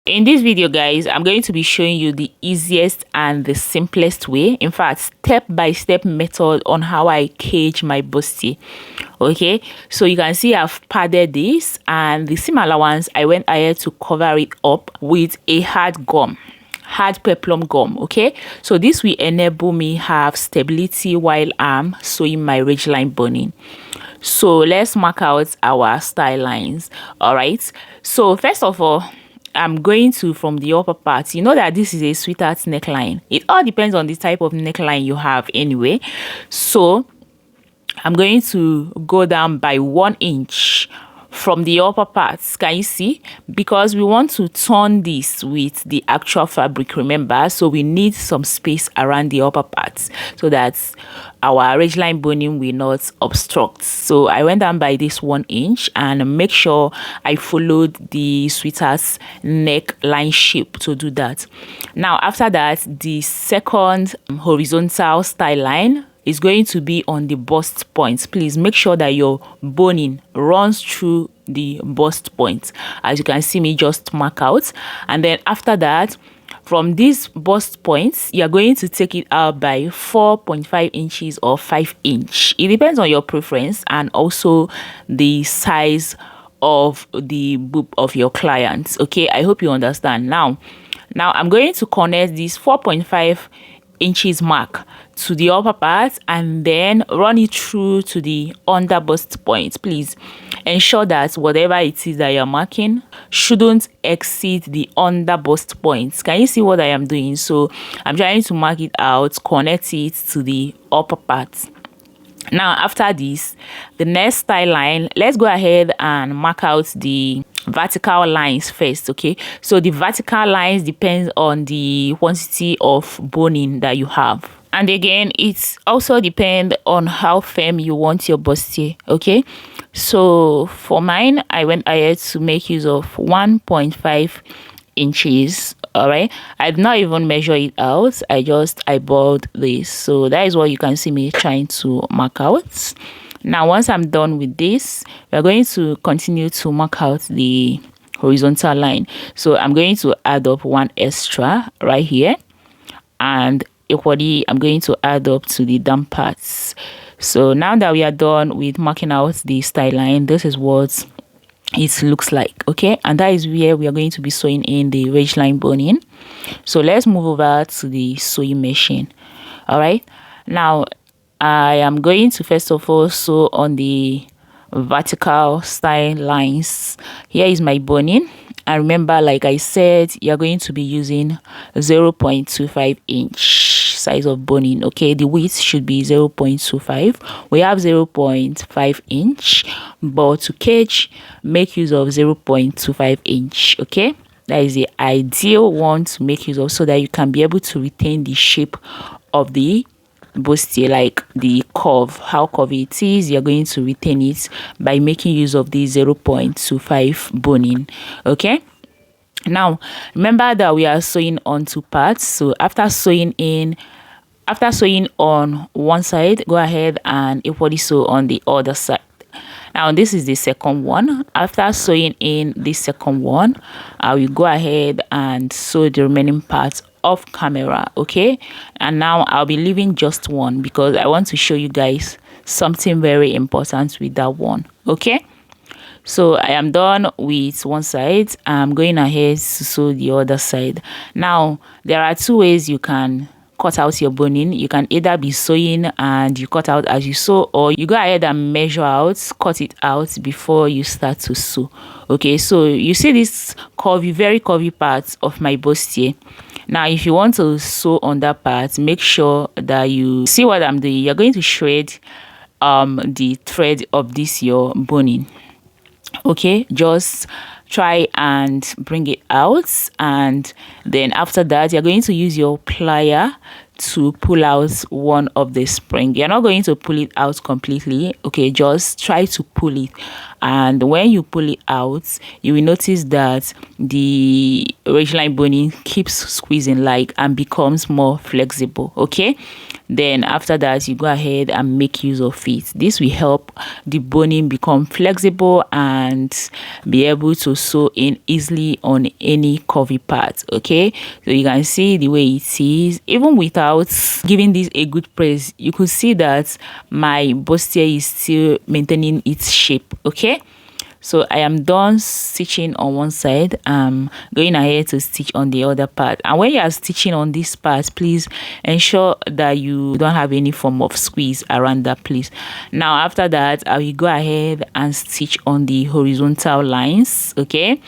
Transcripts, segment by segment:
In this video, guys, I'm going to be showing you the easiest and the simplest way, in fact step-by-step method on how I cage my bustier. Okay, so you can see I've padded this, and the seam allowance I went ahead to cover it up with a hard peplum gum. Okay, so this will enable me have stability while I'm sewing my ridgeline boning. So let's mark out our style lines. All right, so first of all, I'm going to, from the upper part, you know that this is a sweetheart neckline. It all depends on the type of neckline you have anyway. So I'm going to go down by 1 inch from the upper parts. Can you see? Because we want to turn this with the actual fabric, remember, so we need some space around the upper parts so that our ridgeline boning will not obstruct. So I went down by this 1 inch and make sure I followed the sweetheart's neckline shape to do that. Now after that, the second horizontal style line is going to be on the bust points. Please make sure that your boning runs through the bust point, as you can see me just mark out. And then after that, from these bust points, you're going to take it out by 4.5 inches or 5 inch. It depends on your preference and also the size of the boob of your clients. Okay, I hope you understand. Now I'm going to connect this 4.5 inches mark to the upper part and then run it through to the under bust point. Please ensure that whatever it is that you're marking shouldn't exceed the under bust points. Can you see what I am doing? So I'm trying to mark it out, connect it to the upper part. Now after this, the next style line, let's go ahead and mark out the vertical lines first. Okay, so the vertical lines depends on the quantity of boning that you have, and again it also depends on how firm you want your bustier. Okay, so for mine, I went ahead to make use of 1.5 inches. All right, I did not even measure it out, I just eyeballed this. So that is what you can see me trying to mark out. Now once I'm done with this, we're going to continue to mark out the horizontal line. So I'm going to add up 1 extra right here, and equally I'm going to add up to the down parts. So now that we are done with marking out the style line, this is what it looks like. Okay, and that is where we are going to be sewing in the ridgeline boning. So let's move over to the sewing machine. All right, now I am going to first of all sew on the vertical style lines. Here is my boning, and remember, like I said, you're going to be using 0.25 inch size of boning. Okay, the width should be 0.25. we have 0.5 inch, but to cage, make use of 0.25 inch. Okay, that is the ideal one to make use of, so that you can be able to retain the shape of the bustier, like the curve, how curvy it is. You're going to retain it by making use of the 0.25 boning. Okay, now remember that we are sewing on 2 parts. So after sewing on one side, go ahead and equally sew on the other side. Now this is the second one. After sewing in this second one, I will go ahead and sew the remaining parts off camera. Okay, and now I'll be leaving just one because I want to show you guys something very important with that one. Okay, so I am done with one side. I'm going ahead to sew the other side. Now there are 2 ways you can cut out your boning. You can either be sewing and you cut out as you sew, or you go ahead and measure out, cut it out before you start to sew. Okay, so you see this curvy, very curvy part of my bustier. Now if you want to sew on that part, make sure that you see what I'm doing. You're going to shred the thread of this your boning. Okay, just try and bring it out, and then after that you're going to use your plier to pull out one of the spring. You're not going to pull it out completely. Okay, just try to pull it and when you pull it out, you will notice that the ridgeline boning keeps squeezing like and becomes more flexible. Okay, then after that, you go ahead and make use of it. This will help the boning become flexible and be able to sew in easily on any curvy part. Okay, so you can see the way it is. Even without giving this a good press, you could see that my bustier is still maintaining its shape. Okay, so I am done stitching on one side. I'm going ahead to stitch on the other part, and when you are stitching on this part, please ensure that you don't have any form of squeeze around that place. Now after that, I will go ahead and stitch on the horizontal lines. Okay,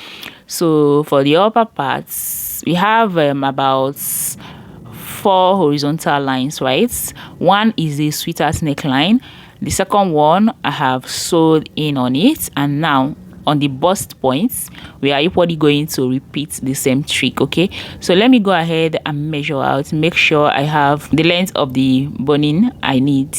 so for the upper parts, we have about 4 horizontal lines, right? One is a sweetheart neckline. The second one I have sewed in on it, and now on the bust points we are equally going to repeat the same trick. Okay, so let me go ahead and measure out, make sure I have the length of the boning I need.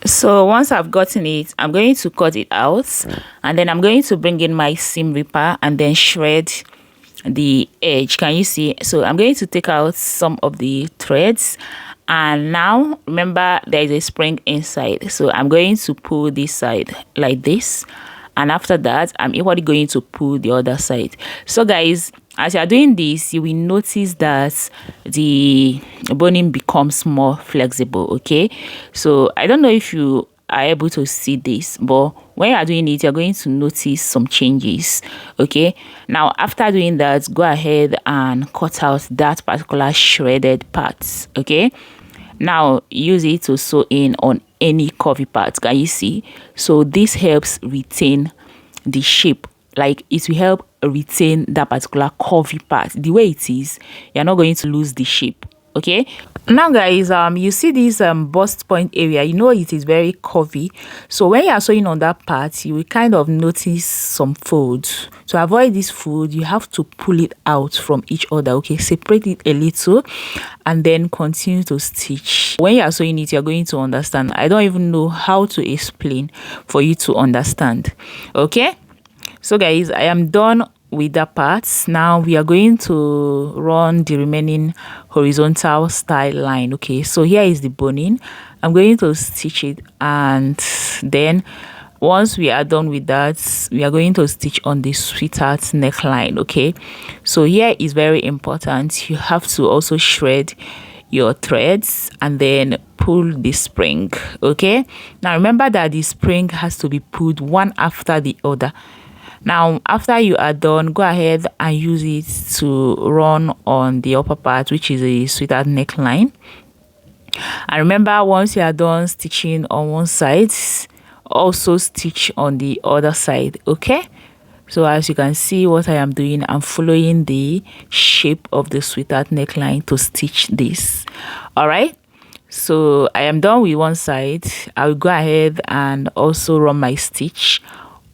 So once I've gotten it, I'm going to cut it out, and then I'm going to bring in my seam ripper and then shred the edge. Can you see? So I'm going to take out some of the threads, and now remember there is a spring inside, so I'm going to pull this side like this, and after that I'm equally going to pull the other side. So guys, as you are doing this, you will notice that the boning becomes more flexible. Okay, so I don't know if you are able to see this, but when you are doing it, you're going to notice some changes. Okay, now after doing that, go ahead and cut out that particular shredded part. Okay, now use it to sew in on any curvy part. Can you see? So this helps retain the shape, like it will help retain that particular curvy part the way it is. You're not going to lose the shape. Okay, now guys, you see this bust point area, you know it is very curvy, so when you are sewing on that part, you will kind of notice some folds. To avoid this fold, you have to pull it out from each other. Okay, separate it a little and then continue to stitch. When you are sewing it, you're going to understand. I don't even know how to explain for you to understand. Okay, so guys, I am done with that part. Now we are going to run the remaining horizontal style line. Okay, so here is the boning. I'm going to stitch it, and then once we are done with that, we are going to stitch on the sweetheart neckline. Okay, so here is very important. You have to also shred your threads and then pull the spring. Okay, now remember that the spring has to be pulled one after the other. Now after you are done, go ahead and use it to run on the upper part, which is a sweetheart neckline. And remember, once you are done stitching on one side, also stitch on the other side. Okay, so as you can see what I am doing, I'm following the shape of the sweetheart neckline to stitch this. All right, so I am done with one side. I will go ahead and also run my stitch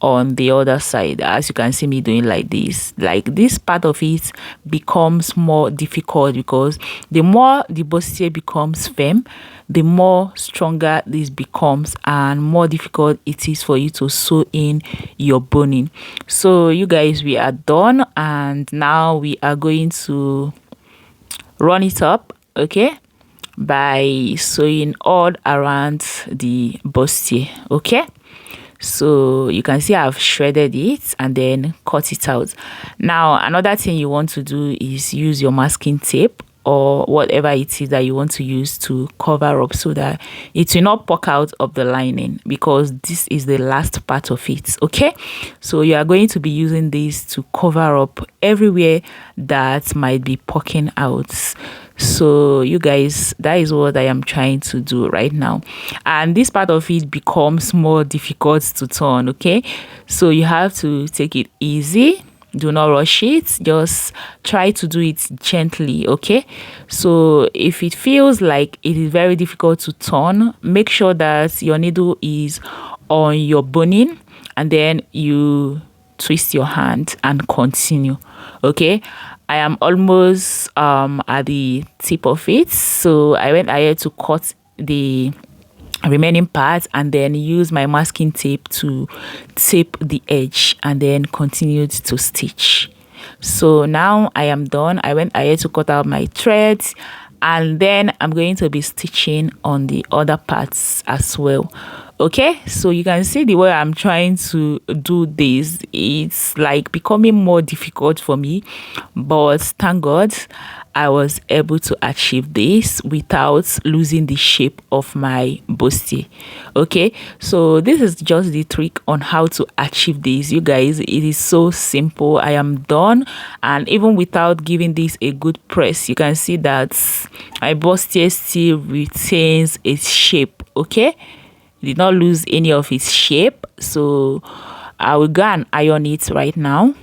on the other side. As you can see me doing like this part of it becomes more difficult, because the more the bustier becomes firm, the more stronger this becomes and more difficult it is for you to sew in your boning. So you guys, we are done, and now we are going to run it up, okay, by sewing all around the bustier. Okay, so you can see I've shredded it and then cut it out. Now another thing you want to do is use your masking tape or whatever it is that you want to use to cover up, so that it will not poke out of the lining, because this is the last part of it. Okay, so you are going to be using this to cover up everywhere that might be poking out. So you guys, that is what I am trying to do right now, and this part of it becomes more difficult to turn. Okay, so you have to take it easy. Do not rush it, just try to do it gently. Okay, so if it feels like it is very difficult to turn, make sure that your needle is on your boning and then you twist your hand and continue. Okay, I am almost at the tip of it, so I went ahead to cut the remaining parts, and then use my masking tape to tape the edge and then continued to stitch. So now I am done. I went ahead to cut out my threads, and then I'm going to be stitching on the other parts as well. Okay, so you can see the way I'm trying to do this, it's like becoming more difficult for me, but thank God I was able to achieve this without losing the shape of my bustier. Okay, so this is just the trick on how to achieve this, you guys. It is so simple. I am done, and even without giving this a good press, you can see that my bustier still retains its shape. Okay, did not lose any of its shape. So I will go and iron it right now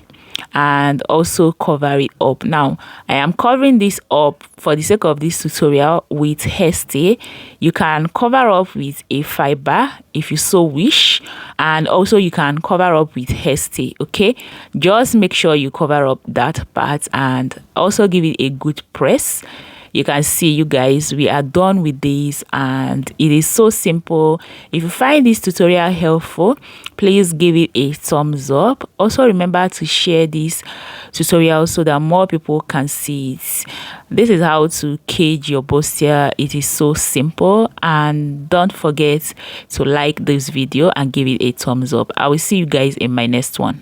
and also cover it up. Now I am covering this up for the sake of this tutorial with hairstay. You can cover up with a fiber if you so wish, and also you can cover up with hairstay. Okay, just make sure you cover up that part and also give it a good press. You can see, you guys, we are done with this, and it is so simple. If you find this tutorial helpful, please give it a thumbs up. Also remember to share this tutorial so that more people can see it. This is how to cage your bustier. It is so simple, and don't forget to like this video and give it a thumbs up. I will see you guys in my next one.